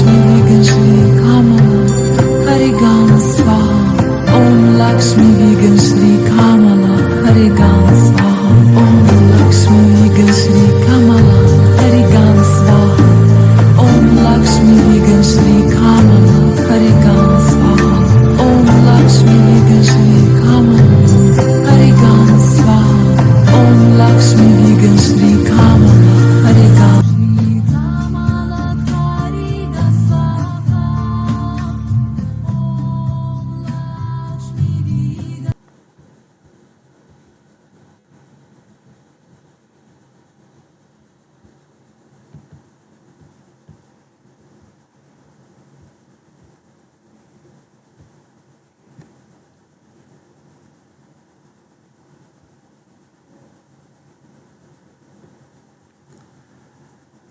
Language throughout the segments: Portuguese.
Lakshmi Vegan Shri Kamala Harigam Swaha. Om Lakshmi Vegan Shri Kamala Harigam Swaha. Om Lakshmi Vegan Shri Kamala Harigam Swaha. Om Lakshmi Vegan Shri Kamala Harigam Swaha. Om Lakshmi Vegan Shri Kamala Harigam Swaha. Om Lakshmi Vegan Shri Kamala Harigam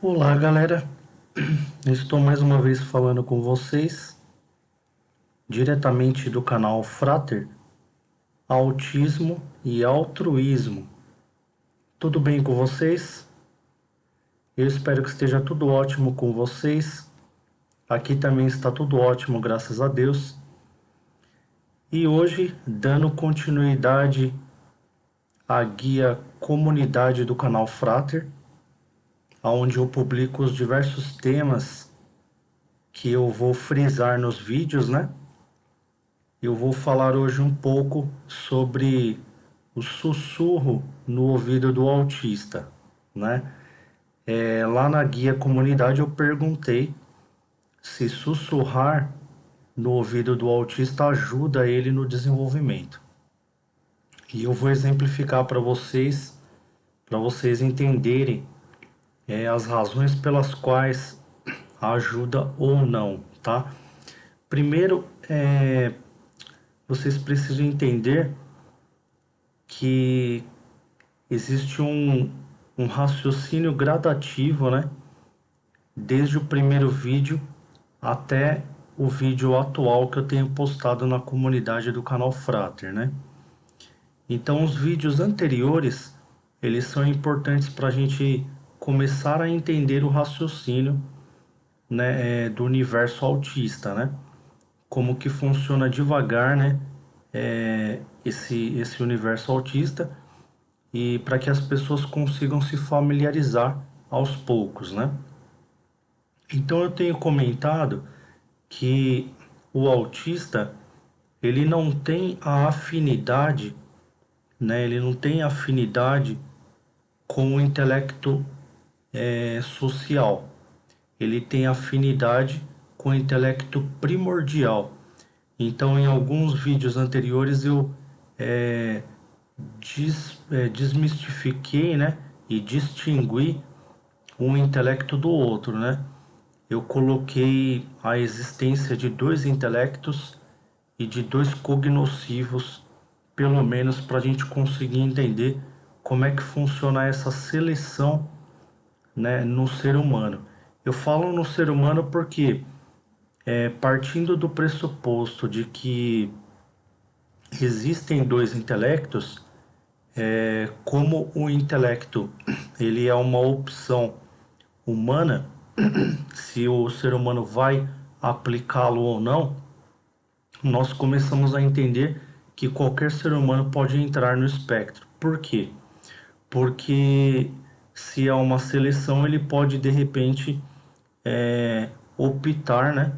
Olá, galera. Estou mais uma vez falando com vocês, diretamente do canal Frater, Autismo e Altruísmo. Tudo bem com vocês? Eu espero que esteja tudo ótimo com vocês. Aqui também está tudo ótimo, graças a Deus. E hoje, dando continuidade à guia Comunidade do canal Frater, onde eu publico os diversos temas que eu vou frisar nos vídeos, né? Eu vou falar hoje um pouco sobre o sussurro no ouvido do autista, né? Lá na guia comunidade eu perguntei se sussurrar no ouvido do autista ajuda ele no desenvolvimento. E eu vou exemplificar para vocês entenderem as razões pelas quais ajuda ou não, tá? Primeiro, vocês precisam entender que existe um raciocínio gradativo, né? Desde o primeiro vídeo até o vídeo atual que eu tenho postado na comunidade do canal Frater, né? Então, os vídeos anteriores, eles são importantes para a gente começar a entender o raciocínio, né, do universo autista, né? Como que funciona devagar, né, esse universo autista, e para que as pessoas consigam se familiarizar aos poucos, né? Então eu tenho comentado que o autista, ele não tem a afinidade, né? Ele não tem afinidade com o intelecto social. Ele tem afinidade com o intelecto primordial. Então, em alguns vídeos anteriores eu desmistifiquei, né, e distingui um intelecto do outro, né? Eu coloquei a existência de dois intelectos e de dois cognoscivos, pelo menos para a gente conseguir entender como é que funciona essa seleção, né, no ser humano. Eu falo no ser humano porque, partindo do pressuposto de que existem dois intelectos, como o intelecto ele é uma opção humana, se o ser humano vai aplicá-lo ou não, nós começamos a entender que qualquer ser humano pode entrar no espectro. Por quê? Porque se é uma seleção, ele pode de repente optar, né,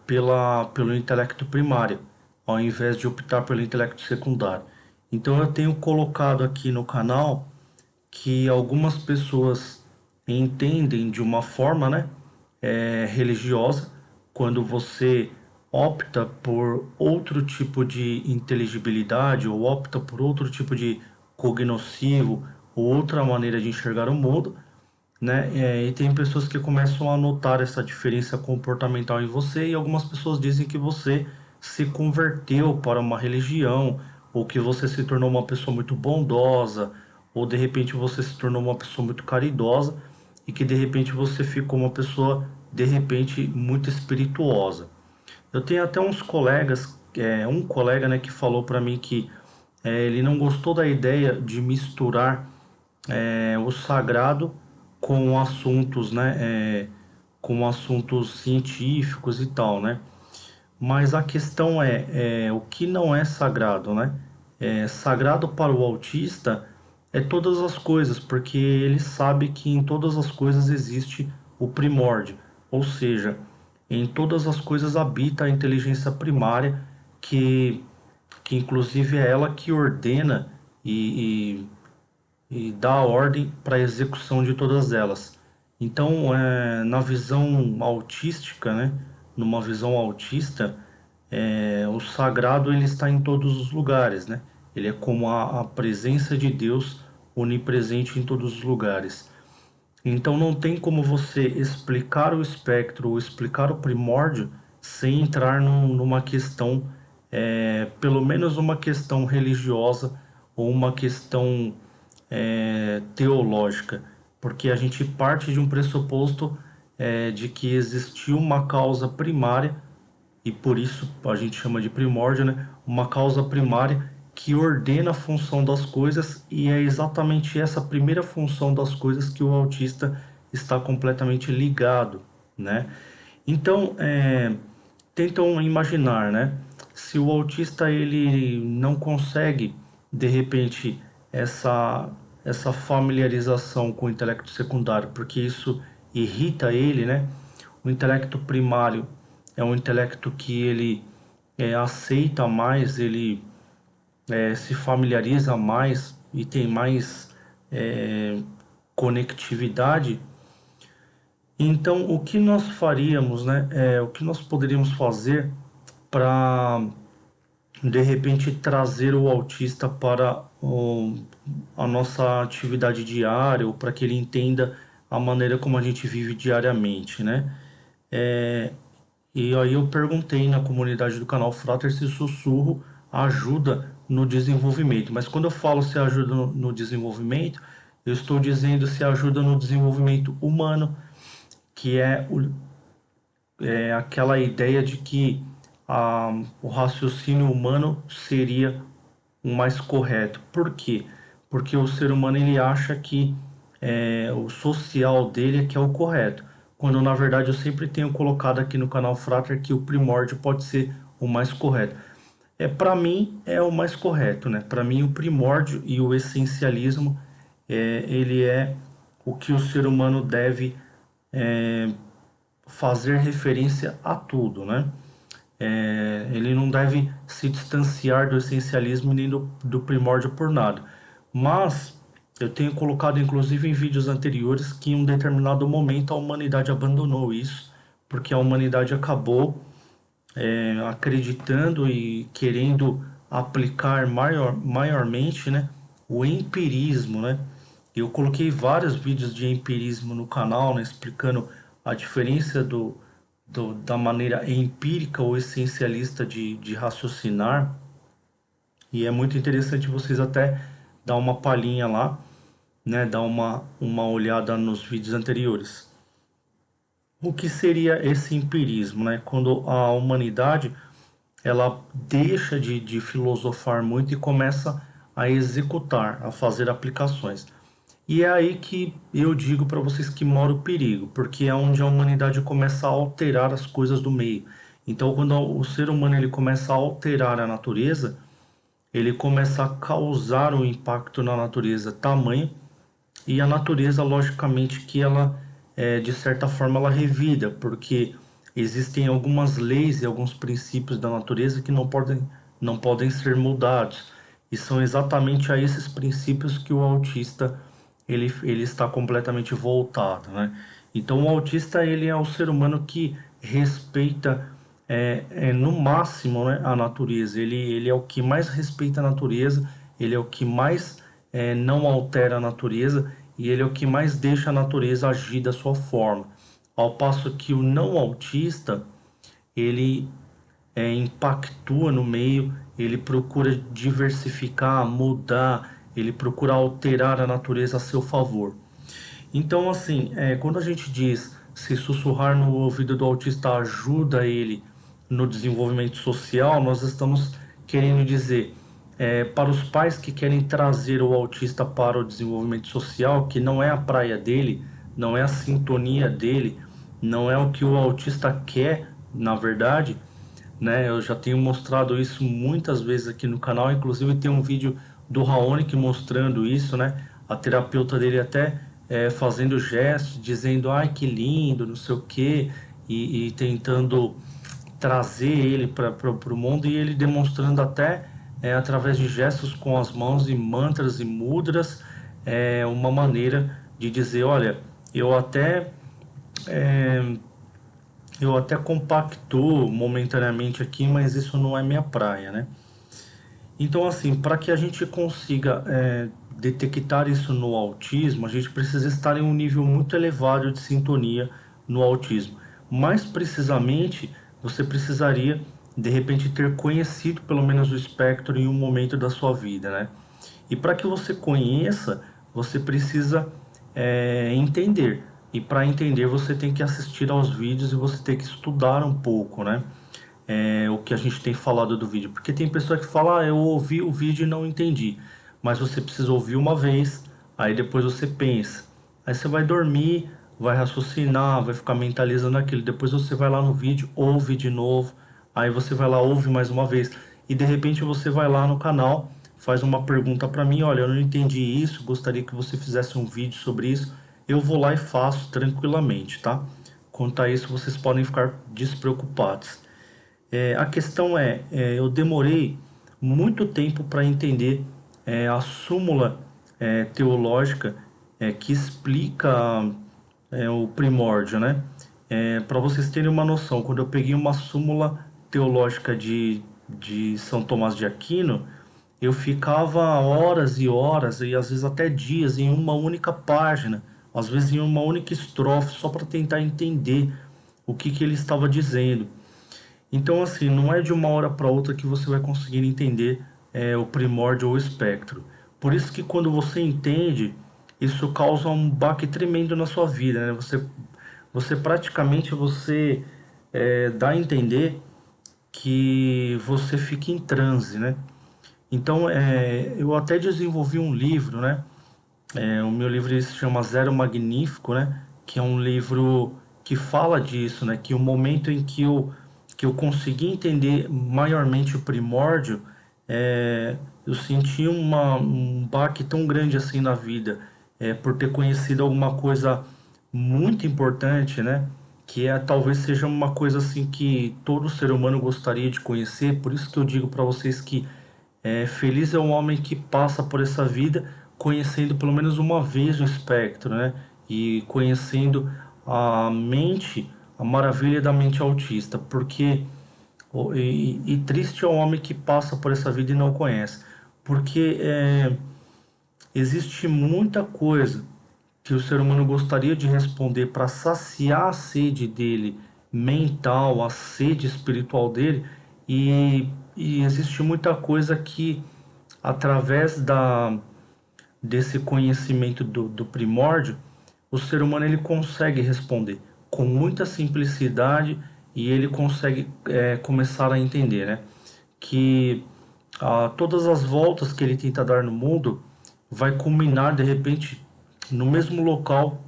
pelo intelecto primário, ao invés de optar pelo intelecto secundário. Então eu tenho colocado aqui no canal que algumas pessoas entendem de uma forma, né, religiosa, quando você opta por outro tipo de inteligibilidade ou opta por outro tipo de cognoscivo ou outra maneira de enxergar o mundo, né? E tem pessoas que começam a notar essa diferença comportamental em você, e algumas pessoas dizem que você se converteu para uma religião, ou que você se tornou uma pessoa muito bondosa, ou de repente você se tornou uma pessoa muito caridosa, e que de repente você ficou uma pessoa de repente muito espirituosa. Eu tenho até uns colegas, um colega, né, que falou para mim que ele não gostou da ideia de misturar o sagrado com assuntos, né, com assuntos científicos e tal, né? Mas a questão o que não é sagrado, né? Sagrado para o autista é todas as coisas, porque ele sabe que em todas as coisas existe o primórdio, ou seja, em todas as coisas habita a inteligência primária, que, que inclusive é ela que ordena e dá a ordem para a execução de todas elas. Então, na visão autística, né? Numa visão autista, o sagrado ele está em todos os lugares, né? Ele é como a presença de Deus onipresente em todos os lugares. Então não tem como você explicar o espectro ou explicar o primórdio sem entrar numa questão, pelo menos uma questão religiosa ou uma questão teológica, porque a gente parte de um pressuposto de que existiu uma causa primária e por isso a gente chama de primórdio, né? Uma causa primária que ordena a função das coisas e é exatamente essa primeira função das coisas que o autista está completamente ligado, né? Então, tentam imaginar, né? Se o autista ele não consegue de repente essa familiarização com o intelecto secundário, porque isso irrita ele, né? O intelecto primário é um intelecto que ele aceita mais, ele se familiariza mais e tem mais conectividade. Então, o que nós faríamos, né? O que nós poderíamos fazer para de repente trazer o autista para a nossa atividade diária ou para que ele entenda a maneira como a gente vive diariamente, né? E aí eu perguntei na comunidade do canal Frater se sussurro ajuda no desenvolvimento. Mas quando eu falo se ajuda no desenvolvimento, eu estou dizendo se ajuda no desenvolvimento humano, que é aquela ideia de que o raciocínio humano seria o mais correto. Por quê? Porque o ser humano ele acha que o social dele é que é o correto, quando na verdade eu sempre tenho colocado aqui no canal Frater que o primórdio pode ser o mais correto. Para mim é o mais correto, né? Para mim o primórdio e o essencialismo ele é o que o ser humano deve fazer referência a tudo, né? Ele não deve se distanciar do essencialismo nem do primórdio por nada. Mas eu tenho colocado inclusive em vídeos anteriores que em um determinado momento a humanidade abandonou isso, porque a humanidade acabou acreditando e querendo aplicar maiormente, né, o empirismo, né? Eu coloquei vários vídeos de empirismo no canal, né, explicando a diferença da maneira empírica ou essencialista de raciocinar. E é muito interessante vocês até dar uma palhinha lá, né, dar uma olhada nos vídeos anteriores. O que seria esse empirismo, né? Quando a humanidade ela deixa de filosofar muito e começa a executar, a fazer aplicações. E é aí que eu digo para vocês que mora o perigo, porque é onde a humanidade começa a alterar as coisas do meio. Então, quando o ser humano ele começa a alterar a natureza, ele começa a causar um impacto na natureza tamanho, e a natureza, logicamente, que ela, de certa forma, ela revida, porque existem algumas leis e alguns princípios da natureza que não podem ser mudados. E são exatamente a esses princípios que o autista ele está completamente voltado, né? Então, o autista ele é o ser humano que respeita no máximo, né, a natureza. Ele é o que mais respeita a natureza, ele é o que mais não altera a natureza e ele é o que mais deixa a natureza agir da sua forma. Ao passo que o não autista, ele impactua no meio, ele procura diversificar, mudar, ele procura alterar a natureza a seu favor. Então, assim, quando a gente diz se sussurrar no ouvido do autista ajuda ele no desenvolvimento social, nós estamos querendo dizer para os pais que querem trazer o autista para o desenvolvimento social, que não é a praia dele, não é a sintonia dele, não é o que o autista quer, na verdade, né? Eu já tenho mostrado isso muitas vezes aqui no canal, inclusive tem um vídeo do Raonic mostrando isso, né? A terapeuta dele até fazendo gestos, dizendo, ai que lindo, não sei o quê, e tentando trazer ele para o mundo, e ele demonstrando até através de gestos com as mãos e mantras e mudras, uma maneira de dizer, olha, eu até é, eu até compactuo momentaneamente aqui, mas isso não é minha praia, né? Então, assim, para que a gente consiga detectar isso no autismo, a gente precisa estar em um nível muito elevado de sintonia no autismo. Mais precisamente, você precisaria, de repente, ter conhecido pelo menos o espectro em um momento da sua vida, né? E para que você conheça, você precisa entender. E para entender, você tem que assistir aos vídeos e você tem que estudar um pouco, né? O que a gente tem falado do vídeo. Porque tem pessoa que fala, eu ouvi o vídeo e não entendi. Mas você precisa ouvir uma vez, aí depois você pensa. Aí você vai dormir, vai raciocinar, vai ficar mentalizando aquilo. Depois você vai lá no vídeo, ouve de novo. Aí você vai lá, ouve mais uma vez. E de repente você vai lá no canal, faz uma pergunta para mim, olha, eu não entendi isso, gostaria que você fizesse um vídeo sobre isso. Eu vou lá e faço tranquilamente, tá? Quanto a isso, vocês podem ficar despreocupados. A questão eu demorei muito tempo para entender a súmula teológica que explica o primórdio, né? Para vocês terem uma noção, quando eu peguei uma súmula teológica de São Tomás de Aquino, eu ficava horas e horas, e às vezes até dias, em uma única página, às vezes em uma única estrofe, só para tentar entender o que ele estava dizendo. Então, assim, não é de uma hora para outra que você vai conseguir entender o primórdio ou o espectro. Por isso que quando você entende, isso causa um baque tremendo na sua vida, né? Você praticamente dá a entender que você fica em transe, né? Então, eu até desenvolvi um livro, né? O meu livro se chama Zero Magnífico, né? Que é um livro que fala disso, né? Que o momento em que eu consegui entender maiormente o primórdio, eu senti um baque tão grande assim na vida, por ter conhecido alguma coisa muito importante, né? Que talvez seja uma coisa assim que todo ser humano gostaria de conhecer. Por isso que eu digo para vocês que feliz é um homem que passa por essa vida conhecendo pelo menos uma vez o espectro, né? E conhecendo a mente, a maravilha da mente autista, porque e triste é o homem que passa por essa vida e não conhece, porque existe muita coisa que o ser humano gostaria de responder para saciar a sede dele mental, a sede espiritual dele, e existe muita coisa que através desse conhecimento do primórdio, o ser humano ele consegue responder com muita simplicidade, e ele consegue começar a entender, né? Que todas as voltas que ele tenta dar no mundo vai culminar de repente no mesmo local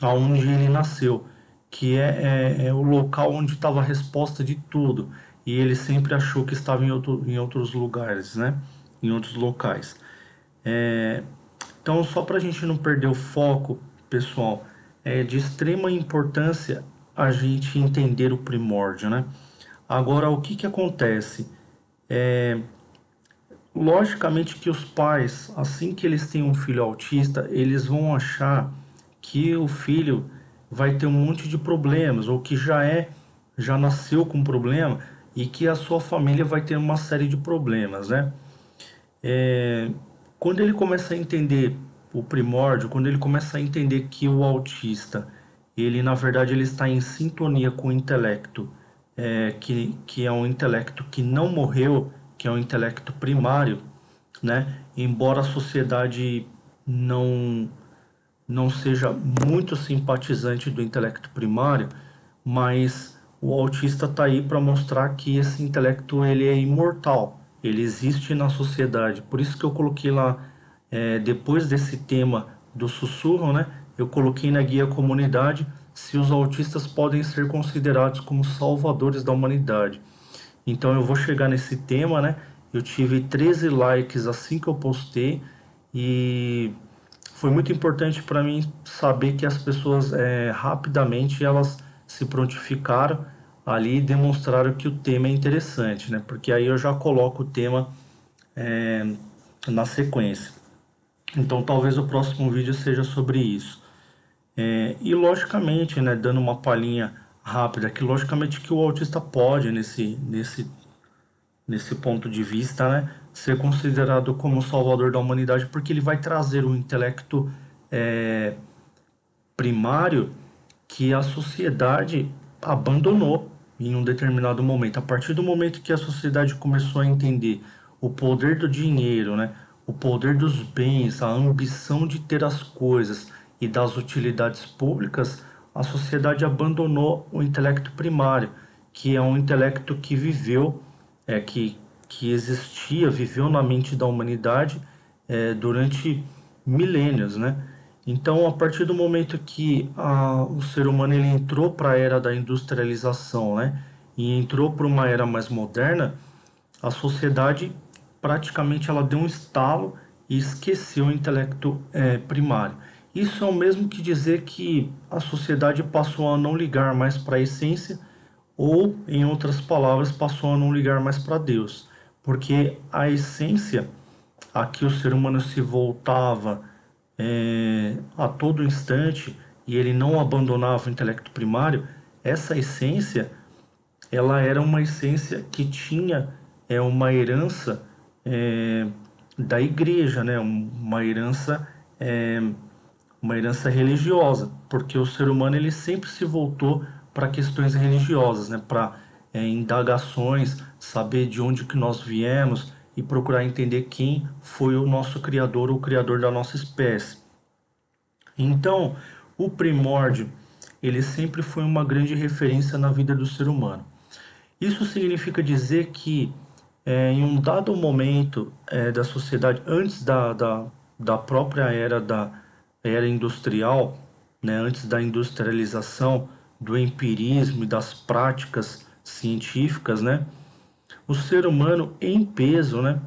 aonde ele nasceu, que é o local onde estava a resposta de tudo, e ele sempre achou que estava em outros lugares, né? Em outros locais. Então, só para a gente não perder o foco, pessoal, é de extrema importância a gente entender o primórdio, né? Agora, o que que acontece? Logicamente que os pais, assim que eles têm um filho autista, eles vão achar que o filho vai ter um monte de problemas, ou que já nasceu com problema, e que a sua família vai ter uma série de problemas, né? Quando ele começa a entender o primórdio, quando ele começa a entender que o autista, ele na verdade ele está em sintonia com o intelecto, que é um intelecto que não morreu, que é um intelecto primário, né? Embora a sociedade não seja muito simpatizante do intelecto primário, mas o autista está aí para mostrar que esse intelecto ele é imortal, ele existe na sociedade. Por isso que eu coloquei lá, depois desse tema do sussurro, né? Eu coloquei na guia comunidade se os autistas podem ser considerados como salvadores da humanidade. Então eu vou chegar nesse tema, né? Eu tive 13 likes assim que eu postei e foi muito importante para mim saber que as pessoas rapidamente elas se prontificaram ali e demonstraram que o tema é interessante, né? Porque aí eu já coloco o tema na sequência. Então talvez o próximo vídeo seja sobre isso. E logicamente, né, dando uma palhinha rápida, que logicamente que o autista pode nesse ponto de vista, né, ser considerado como o salvador da humanidade, porque ele vai trazer o intelecto primário que a sociedade abandonou em um determinado momento. A partir do momento que a sociedade começou a entender o poder do dinheiro, né, o poder dos bens, a ambição de ter as coisas e das utilidades públicas, a sociedade abandonou o intelecto primário, que é um intelecto que viveu, que existia, viveu na mente da humanidade durante milênios, né? Então, a partir do momento que o ser humano ele entrou para a era da industrialização, né, e entrou para uma era mais moderna, a sociedade praticamente ela deu um estalo e esqueceu o intelecto primário. Isso é o mesmo que dizer que a sociedade passou a não ligar mais para a essência, ou, em outras palavras, passou a não ligar mais para Deus, porque a essência a que o ser humano se voltava a todo instante e ele não abandonava o intelecto primário, essa essência ela era uma essência que tinha uma herança da igreja, né? Uma herança religiosa, porque o ser humano ele sempre se voltou para questões religiosas, né? Para indagações, saber de onde que nós viemos e procurar entender quem foi o nosso criador, o criador da nossa espécie. Então, o primórdio, ele sempre foi uma grande referência na vida do ser humano. Isso significa dizer que em um dado momento da sociedade, antes da própria era industrial, né, antes da industrialização, do empirismo e das práticas científicas, né, o ser humano em peso, né,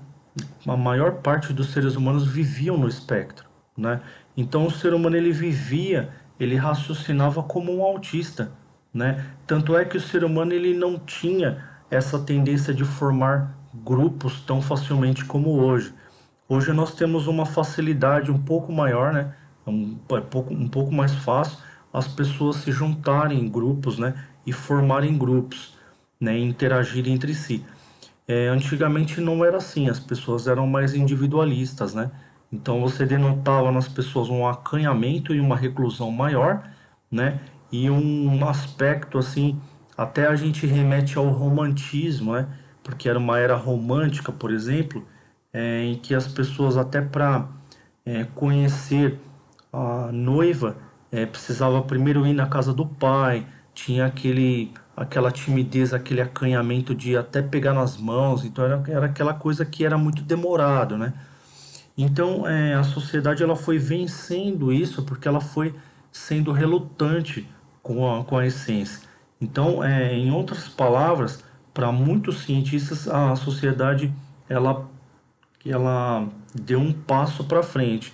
a maior parte dos seres humanos viviam no espectro, né? Então o ser humano ele vivia, ele raciocinava como um autista, né? Tanto é que o ser humano ele não tinha essa tendência de formar grupos tão facilmente como hoje. Hoje nós temos uma facilidade um pouco maior, né? Um pouco mais fácil as pessoas se juntarem em grupos, né? E formarem grupos, né? E interagirem entre si. Antigamente não era assim, as pessoas eram mais individualistas, né? Então você denotava nas pessoas um acanhamento e uma reclusão maior, né? E um aspecto assim, até a gente remete ao romantismo, né? Porque era uma era romântica, por exemplo, em que as pessoas até para conhecer a noiva precisava primeiro ir na casa do pai, tinha aquela timidez, aquele acanhamento de até pegar nas mãos, então era aquela coisa que era muito demorado, né? Então a sociedade ela foi vencendo isso porque ela foi sendo relutante com a essência. Então, em outras palavras, para muitos cientistas a sociedade ela deu um passo para frente,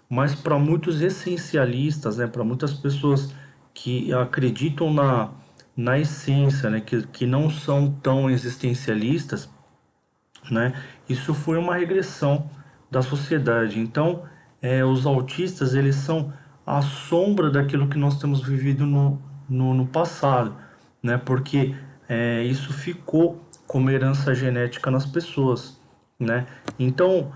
mas para muitos essencialistas, né, para muitas pessoas que acreditam na essência, né, que não são tão existencialistas, né, isso foi uma regressão da sociedade. Então, os autistas eles são a sombra daquilo que nós temos vivido no passado, né, porque isso ficou como herança genética nas pessoas, né? Então,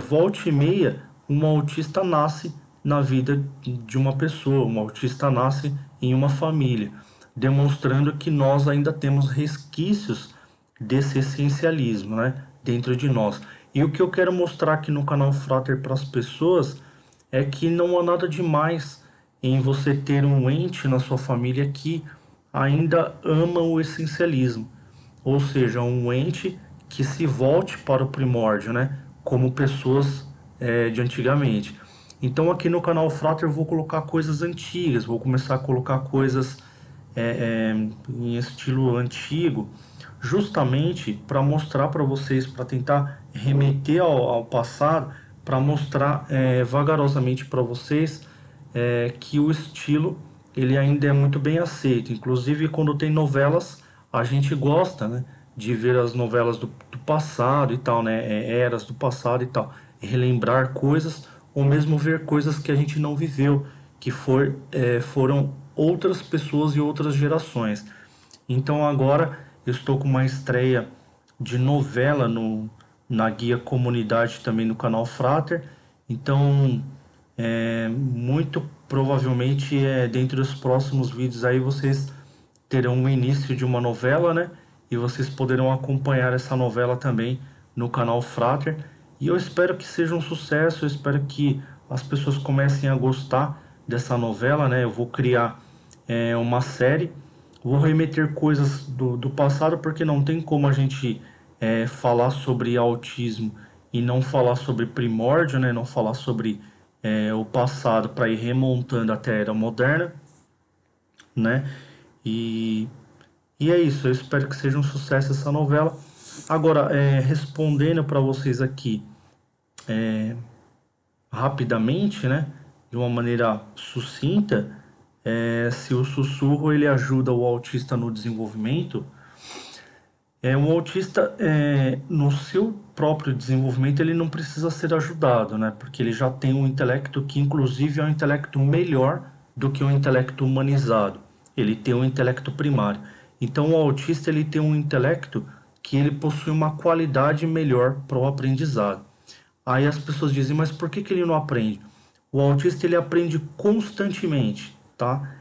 volta e meia, um autista nasce na vida de uma pessoa, um autista nasce em uma família, demonstrando que nós ainda temos resquícios desse essencialismo, né, dentro de nós. E o que eu quero mostrar aqui no canal Frater para as pessoas é que não há nada demais em você ter um ente na sua família que ainda ama o essencialismo, ou seja, um ente que se volte para o primórdio, né? Como pessoas de antigamente. Então aqui no canal Frater eu vou colocar coisas antigas, vou começar a colocar coisas em estilo antigo, justamente para mostrar para vocês, para tentar remeter ao passado, para mostrar vagarosamente para vocês que o estilo ele ainda é muito bem aceito. Inclusive quando tem novelas, a gente gosta, né, de ver as novelas do passado e tal, né, eras do passado e tal, relembrar coisas ou mesmo ver coisas que a gente não viveu, que foram outras pessoas e outras gerações. Então agora eu estou com uma estreia de novela na guia comunidade também no canal Frater. Então muito provavelmente dentro dos próximos vídeos aí vocês terão o início de uma novela, né? E vocês poderão acompanhar essa novela também no canal Frater. E eu espero que seja um sucesso, eu espero que as pessoas comecem a gostar dessa novela, né? Eu vou criar uma série, vou remeter coisas do passado, porque não tem como a gente falar sobre autismo e não falar sobre primórdio, né? Não falar sobre o passado para ir remontando até a era moderna, né? E, e é isso, eu espero que seja um sucesso essa novela. Agora, respondendo para vocês aqui rapidamente, né, de uma maneira sucinta, se o sussurro ele ajuda o autista no desenvolvimento, um autista no seu próprio desenvolvimento ele não precisa ser ajudado, né, porque ele já tem um intelecto que inclusive é um intelecto melhor do que um intelecto humanizado. Ele tem um intelecto primário. Então o autista ele tem um intelecto que ele possui uma qualidade melhor para o aprendizado. Aí as pessoas dizem, mas por que ele não aprende? O autista ele aprende constantemente, tá?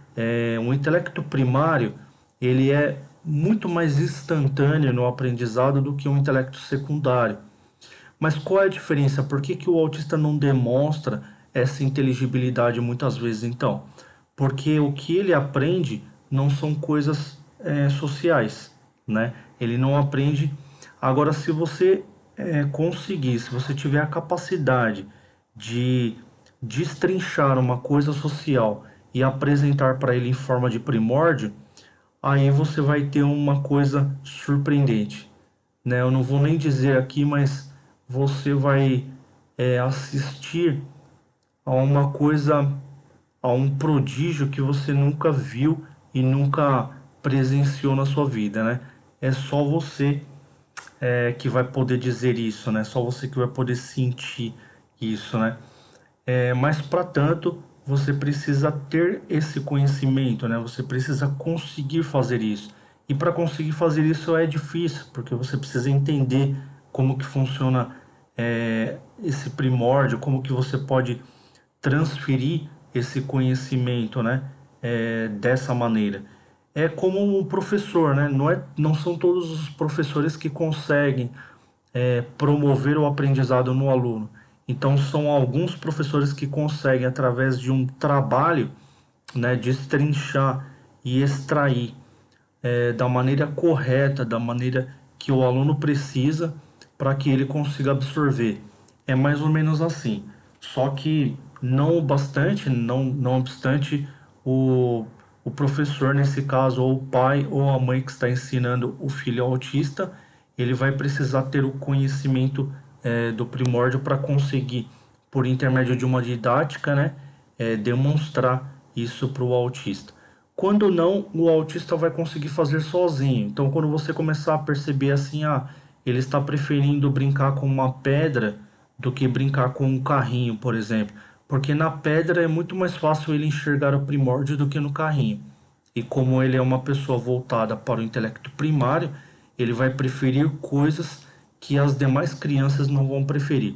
O intelecto primário ele é muito mais instantâneo no aprendizado do que o intelecto secundário. Mas qual é a diferença? Por que o autista não demonstra essa inteligibilidade muitas vezes então? Porque o que ele aprende não são coisas sociais, né? Ele não aprende. Agora, se você conseguir, se você tiver a capacidade de destrinchar uma coisa social e apresentar para ele em forma de primórdio, aí você vai ter uma coisa surpreendente, né? Eu não vou nem dizer aqui, mas você vai assistir a uma coisa, a um prodígio que você nunca viu e nunca presenciou na sua vida, né? É só você que vai poder dizer isso, né? Só você que vai poder sentir isso, né? Mas para tanto, você precisa ter esse conhecimento, né? Você precisa conseguir fazer isso. E para conseguir fazer isso é difícil, porque você precisa entender como que funciona esse primórdio, como que você pode transferir esse conhecimento, né? Dessa maneira. É como um professor, né? Não são todos os professores que conseguem promover o aprendizado no aluno. Então, são alguns professores que conseguem, através de um trabalho, né, destrinchar e extrair da maneira correta, da maneira que o aluno precisa para que ele consiga absorver. É mais ou menos assim. Só que não o bastante, não obstante, o professor, nesse caso, ou o pai ou a mãe que está ensinando o filho autista, ele vai precisar ter o conhecimento do primórdio para conseguir, por intermédio de uma didática, né, demonstrar isso para o autista. Quando não, o autista vai conseguir fazer sozinho. Então, quando você começar a perceber assim, ele está preferindo brincar com uma pedra do que brincar com um carrinho, por exemplo. Porque na pedra é muito mais fácil ele enxergar o primórdio do que no carrinho. E como ele é uma pessoa voltada para o intelecto primário, ele vai preferir coisas que as demais crianças não vão preferir,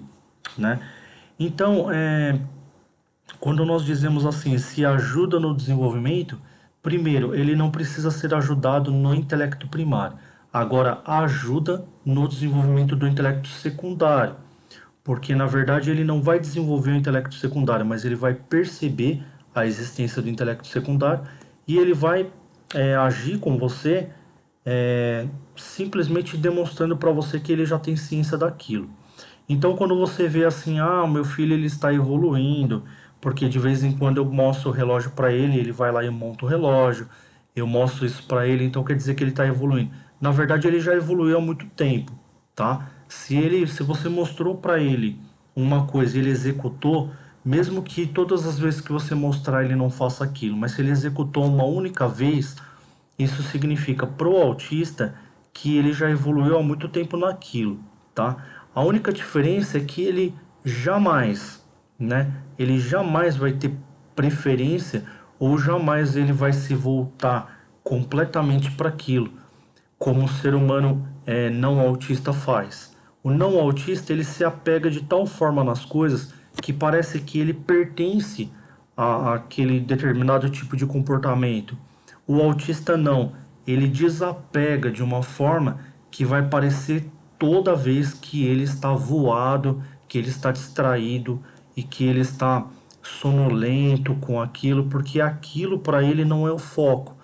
né? Então, quando nós dizemos assim, se ajuda no desenvolvimento, primeiro, ele não precisa ser ajudado no intelecto primário. Agora, ajuda no desenvolvimento do intelecto secundário, porque na verdade ele não vai desenvolver o intelecto secundário, mas ele vai perceber a existência do intelecto secundário e ele vai agir com você simplesmente demonstrando para você que ele já tem ciência daquilo. Então, quando você vê assim, o meu filho ele está evoluindo, porque de vez em quando eu mostro o relógio para ele, ele vai lá e monta o relógio, eu mostro isso para ele, então quer dizer que ele está evoluindo. Na verdade, ele já evoluiu há muito tempo, tá? Se você mostrou para ele uma coisa e ele executou, mesmo que todas as vezes que você mostrar ele não faça aquilo, mas se ele executou uma única vez, isso significa pro autista que ele já evoluiu há muito tempo naquilo, tá? A única diferença é que ele jamais, né? Ele jamais vai ter preferência ou jamais ele vai se voltar completamente para aquilo, como o ser humano não autista faz. O não autista ele se apega de tal forma nas coisas que parece que ele pertence àquele determinado tipo de comportamento. O autista não, ele desapega de uma forma que vai parecer toda vez que ele está voado, que ele está distraído e que ele está sonolento com aquilo, porque aquilo para ele não é o foco.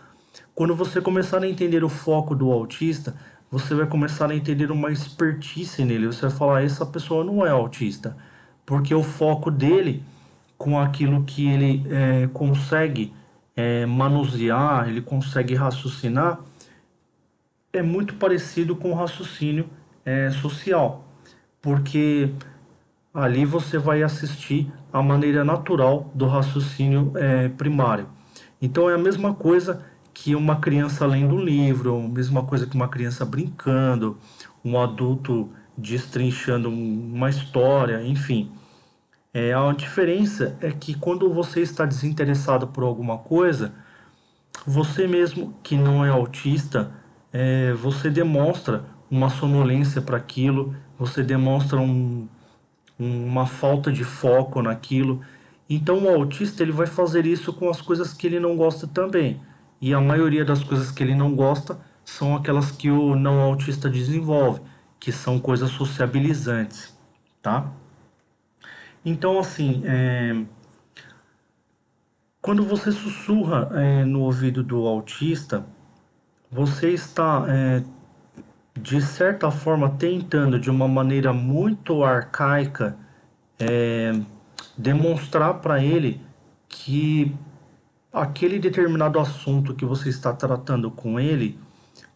Quando você começar a entender o foco do autista, você vai começar a entender uma expertise nele. Você vai falar, essa pessoa não é autista, porque o foco dele com aquilo que ele consegue manusear, ele consegue raciocinar, é muito parecido com o raciocínio social, porque ali você vai assistir a maneira natural do raciocínio primário. Então é a mesma coisa que uma criança lendo um livro, a mesma coisa que uma criança brincando, um adulto destrinchando uma história, enfim. A diferença é que quando você está desinteressado por alguma coisa, você mesmo que não é autista, você demonstra uma sonolência para aquilo, você demonstra uma falta de foco naquilo. Então o autista ele vai fazer isso com as coisas que ele não gosta também. E a maioria das coisas que ele não gosta são aquelas que o não autista desenvolve, que são coisas sociabilizantes, tá? Então assim, quando você sussurra no ouvido do autista, você está de certa forma tentando de uma maneira muito arcaica demonstrar para ele que aquele determinado assunto que você está tratando com ele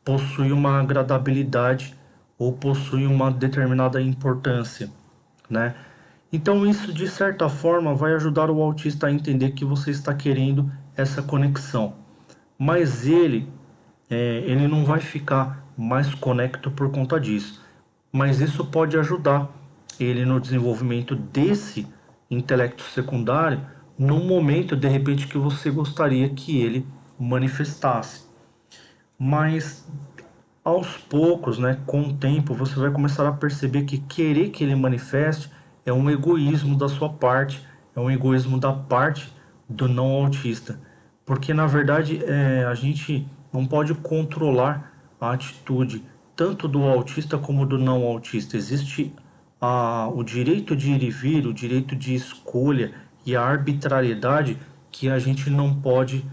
possui uma agradabilidade ou possui uma determinada importância, né? Então isso de certa forma vai ajudar o autista a entender que você está querendo essa conexão, mas ele não vai ficar mais conecto por conta disso. Mas isso pode ajudar ele no desenvolvimento desse intelecto secundário no momento, de repente, que você gostaria que ele manifestasse. Mas aos poucos, né, com o tempo, você vai começar a perceber que querer que ele manifeste é um egoísmo da sua parte, é um egoísmo da parte do não autista. Porque na verdade a gente não pode controlar a atitude tanto do autista como do não autista. Existe o direito de ir e vir, o direito de escolha e a arbitrariedade que a gente não pode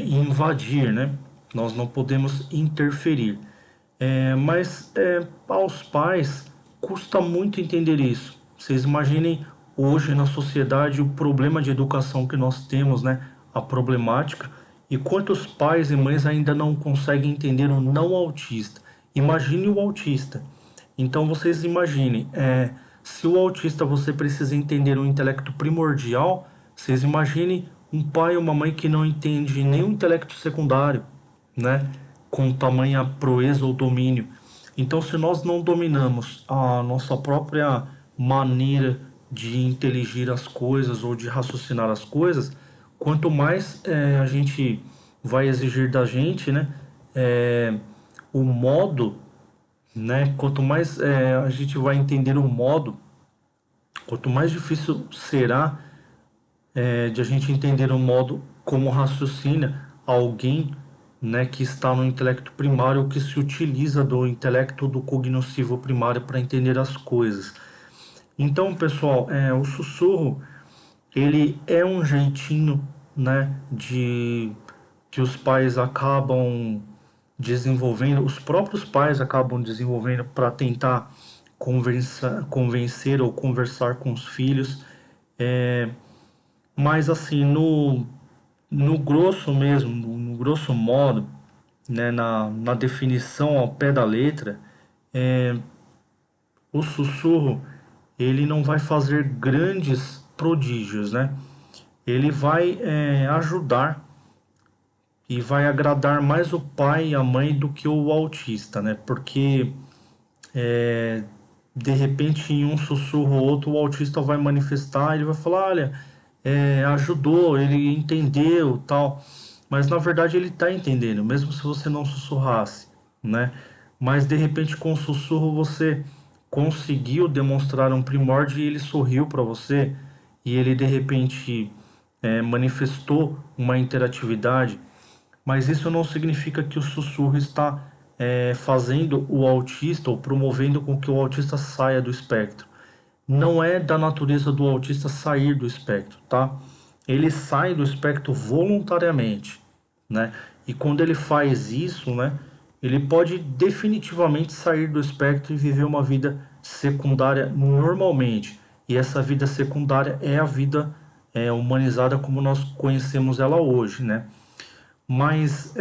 invadir, né? Nós não podemos interferir. Mas aos pais custa muito entender isso. Vocês imaginem hoje na sociedade o problema de educação que nós temos, né? A problemática. E quantos pais e mães ainda não conseguem entender o não autista? Imagine o autista. Então vocês imaginem, se o autista você precisa entender um intelecto primordial, vocês imaginem um pai ou uma mãe que não entende nenhum intelecto secundário, né? Com tamanha proeza ou domínio. Então, se nós não dominamos a nossa própria maneira de inteligir as coisas ou de raciocinar as coisas, quanto mais a gente vai exigir da gente, né? O modo, né? Quanto mais a gente vai entender o modo, quanto mais difícil será de a gente entender o modo como raciocina alguém, né, que está no intelecto primário ou que se utiliza do intelecto do cognoscivo primário para entender as coisas. Então, pessoal, o sussurro ele é um jeitinho, né, de que os pais acabam desenvolvendo, os próprios pais acabam desenvolvendo para tentar convencer ou conversar com os filhos. É, mas assim, no grosso mesmo, no grosso modo, né, na definição ao pé da letra, o sussurro ele não vai fazer grandes prodígios, né? Ele vai ajudar e vai agradar mais o pai e a mãe do que o autista, né? Porque de repente em um sussurro ou outro o autista vai manifestar, ele vai falar, olha, ajudou, ele entendeu, tal. Mas na verdade ele está entendendo, mesmo se você não sussurrasse, né? Mas de repente com o sussurro você conseguiu demonstrar um primórdio e ele sorriu para você e ele de repente manifestou uma interatividade, mas isso não significa que o sussurro está fazendo o autista ou promovendo com que o autista saia do espectro. Não é da natureza do autista sair do espectro, tá? Ele sai do espectro voluntariamente, né? E quando ele faz isso, né, ele pode definitivamente sair do espectro e viver uma vida secundária normalmente. E essa vida secundária é a vida humanizada como nós conhecemos ela hoje, né? Mas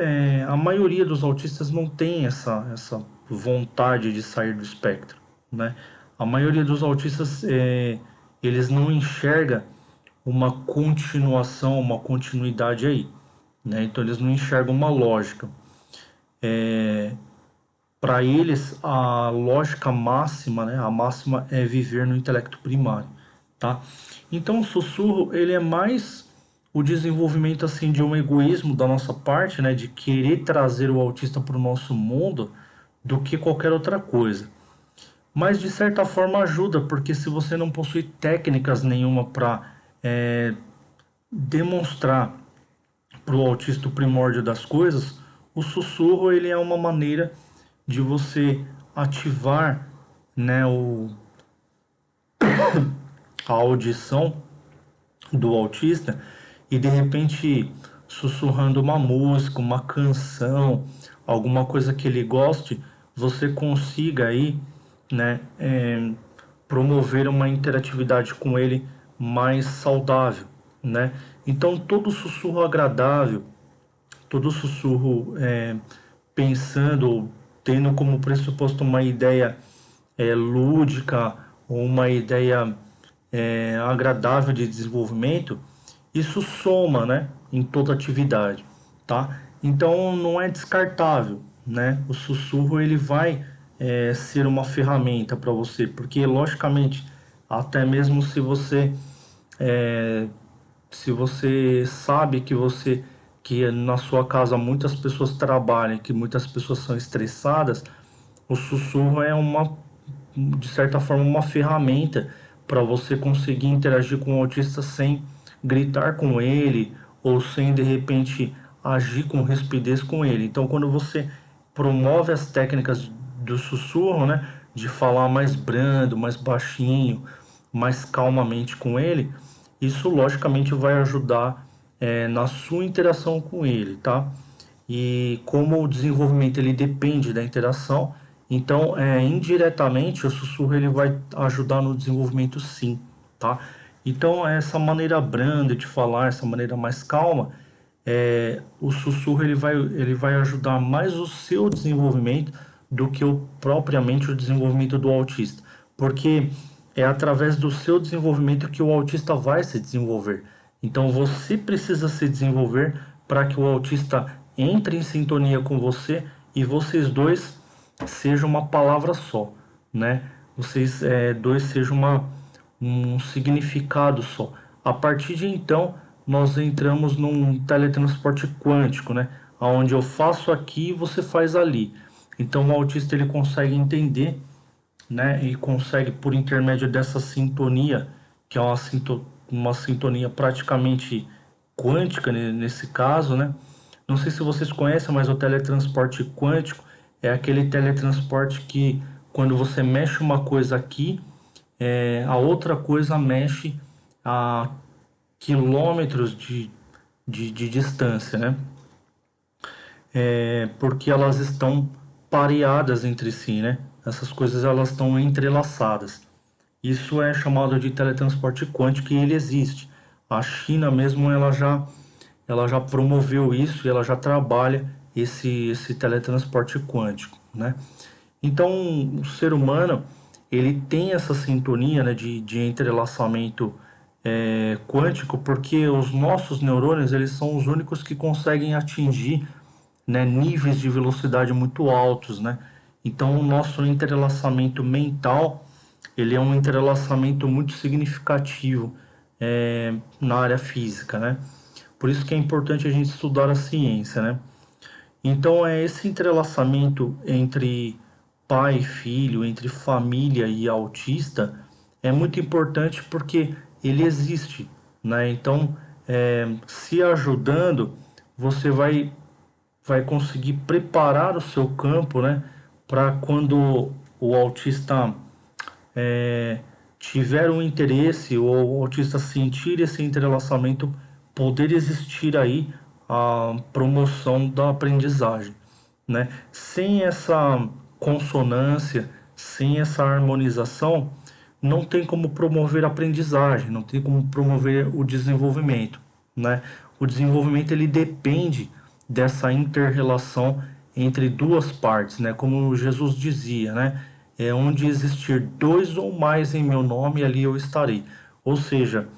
a maioria dos autistas não tem essa vontade de sair do espectro, né? A maioria dos autistas, eles não enxerga uma continuação, uma continuidade aí, né? Então eles não enxergam uma lógica. Para eles, a lógica máxima, né? A máxima é viver no intelecto primário, tá? Então o sussurro, ele é mais o desenvolvimento assim de um egoísmo da nossa parte, né, de querer trazer o autista para o nosso mundo do que qualquer outra coisa. Mas de certa forma ajuda, porque se você não possui técnicas nenhuma para demonstrar para o autista o primórdio das coisas, o sussurro ele é uma maneira de você ativar, né, a audição do autista e de repente sussurrando uma música, uma canção, alguma coisa que ele goste, você consiga aí, né, promover uma interatividade com ele mais saudável, né? Então todo sussurro agradável, todo sussurro pensando, tendo como pressuposto uma ideia lúdica ou uma ideia agradável de desenvolvimento, isso soma, né, em toda atividade, tá? Então não é descartável, né? O sussurro ele vai ser uma ferramenta para você, porque logicamente até mesmo se você sabe que na sua casa muitas pessoas trabalham, que muitas pessoas são estressadas, o sussurro é de certa forma, uma ferramenta para você conseguir interagir com o autista sem gritar com ele ou sem, de repente, agir com rispidez com ele. Então, quando você promove as técnicas do sussurro, né, de falar mais brando, mais baixinho, mais calmamente com ele, isso logicamente vai ajudar na sua interação com ele, tá? E como o desenvolvimento ele depende da interação, então indiretamente o sussurro ele vai ajudar no desenvolvimento sim, tá? Então essa maneira branda de falar, essa maneira mais calma, o sussurro ele vai ajudar mais o seu desenvolvimento do que propriamente o desenvolvimento do autista, porque é através do seu desenvolvimento que o autista vai se desenvolver. Então você precisa se desenvolver para que o autista entre em sintonia com você e vocês dois sejam uma palavra só, né? Vocês dois sejam um significado só. A partir de então, nós entramos num teletransporte quântico, né? Onde eu faço aqui e você faz ali. Então o autista ele consegue entender, né? E consegue por intermédio dessa sintonia, que é uma sintonia praticamente quântica nesse caso, né? Não sei se vocês conhecem, mas o teletransporte quântico é aquele teletransporte que quando você mexe uma coisa aqui, a outra coisa mexe a quilômetros de distância, né? Porque elas estão pareadas entre si, né? essas coisas elas estão entrelaçadas. Isso é chamado de teletransporte quântico e ele existe. A China mesmo ela já promoveu isso e ela já trabalha esse teletransporte quântico, né? Então, o ser humano, ele tem essa sintonia, né, de entrelaçamento quântico, porque os nossos neurônios, eles são os únicos que conseguem atingir, né, níveis de velocidade muito altos, né? Então, o nosso entrelaçamento mental, ele é um entrelaçamento muito significativo na área física, né? Por isso que é importante a gente estudar a ciência, né? Então, esse entrelaçamento entre pai e filho, entre família e autista, é muito importante porque ele existe, né? Então, se ajudando, você vai conseguir preparar o seu campo, né? Para quando o autista tiver um interesse ou o autista sentir esse entrelaçamento, poder existir aí a promoção da aprendizagem, né? Sem essa consonância, sem essa harmonização, não tem como promover a aprendizagem, não tem como promover o desenvolvimento, né? O desenvolvimento ele depende dessa inter-relação entre duas partes, né? Como Jesus dizia, né? É onde existir dois ou mais em meu nome, ali eu estarei. Ou seja,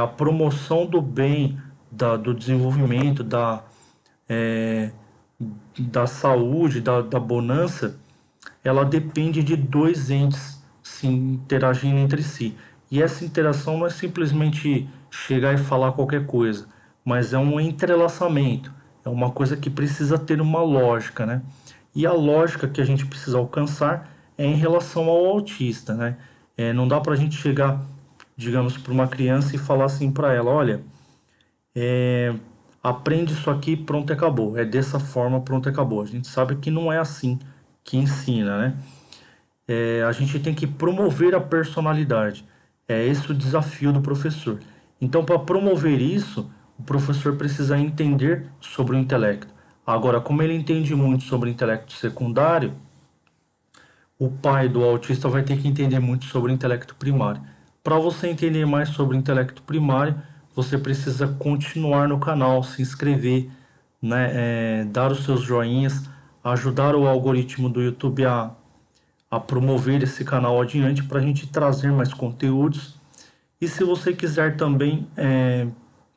a promoção do bem, do desenvolvimento, da saúde, da bonança, ela depende de dois entes se interagindo entre si. E essa interação não é simplesmente chegar e falar qualquer coisa, mas é um entrelaçamento, é uma coisa que precisa ter uma lógica, né? E a lógica que a gente precisa alcançar é em relação ao autista, né? Não dá para a gente chegar, digamos, para uma criança e falar assim para ela, olha, aprende isso aqui, pronto, acabou. É dessa forma, pronto, acabou. A gente sabe que não é assim que ensina, né? A gente tem que promover a personalidade. É esse o desafio do professor. Então, para promover isso, o professor precisa entender sobre o intelecto. Agora, como ele entende muito sobre o intelecto secundário, o pai do autista vai ter que entender muito sobre o intelecto primário. Para você entender mais sobre o intelecto primário, você precisa continuar no canal, se inscrever, né, dar os seus joinhas, ajudar o algoritmo do YouTube a promover esse canal adiante para a gente trazer mais conteúdos. E se você quiser também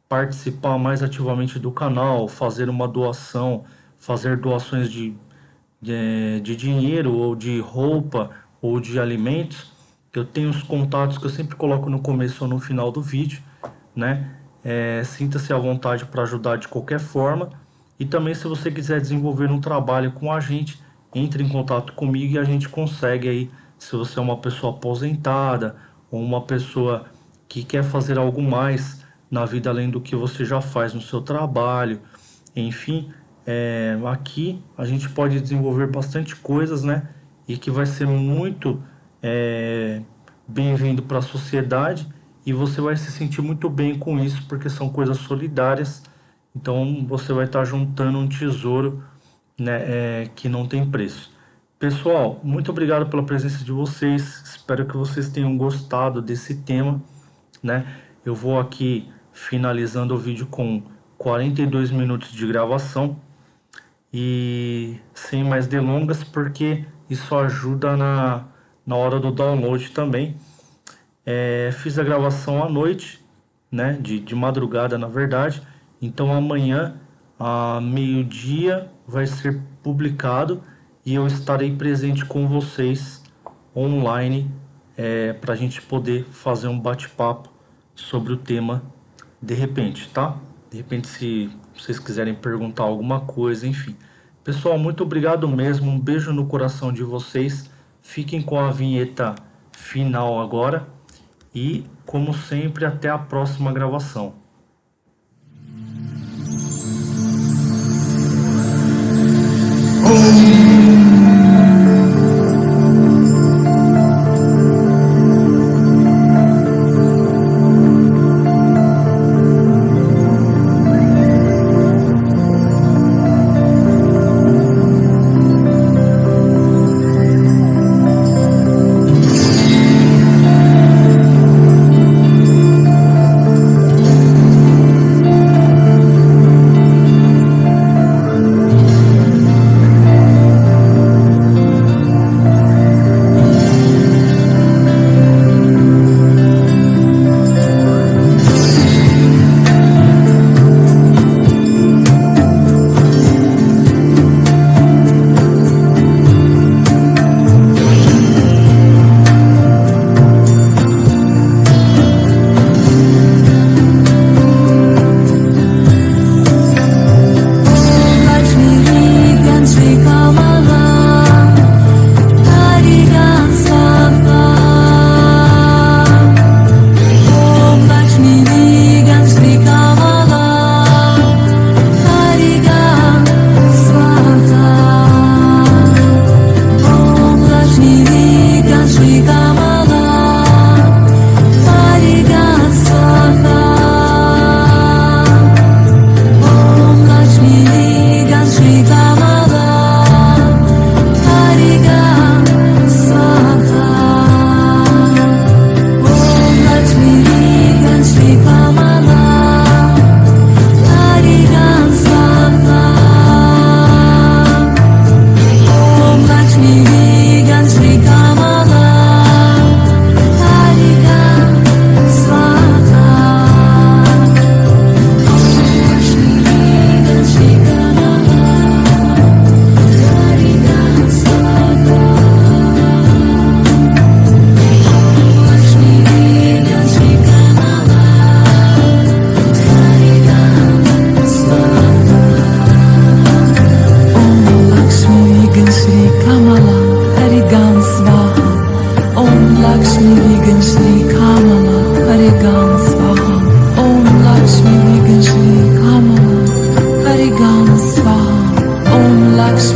participar mais ativamente do canal, fazer uma doação, fazer doações de dinheiro ou de roupa ou de alimentos, eu tenho os contatos que eu sempre coloco no começo ou no final do vídeo, né? Sinta-se à vontade para ajudar de qualquer forma. E também, se você quiser desenvolver um trabalho com a gente, entre em contato comigo e a gente consegue aí, se você é uma pessoa aposentada ou uma pessoa que quer fazer algo mais na vida além do que você já faz no seu trabalho, enfim, aqui a gente pode desenvolver bastante coisas, né? E que vai ser muito bem-vindo para a sociedade e você vai se sentir muito bem com isso, porque são coisas solidárias. Então você vai estar juntando um tesouro, né, que não tem preço. Pessoal, muito obrigado pela presença de vocês. Espero que vocês tenham gostado desse tema, né? Eu vou aqui finalizando o vídeo com 42 minutos de gravação e sem mais delongas, porque isso ajuda na hora do download também. Fiz a gravação à noite, né? De madrugada, na verdade. Então amanhã, a meio-dia, vai ser publicado e eu estarei presente com vocês online para a gente poder fazer um bate-papo sobre o tema de repente, tá? De repente, se vocês quiserem perguntar alguma coisa, enfim. Pessoal, muito obrigado mesmo, um beijo no coração de vocês. Fiquem com a vinheta final agora e, como sempre, até a próxima gravação.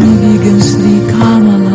Lakshmi Vigans Sri Kamala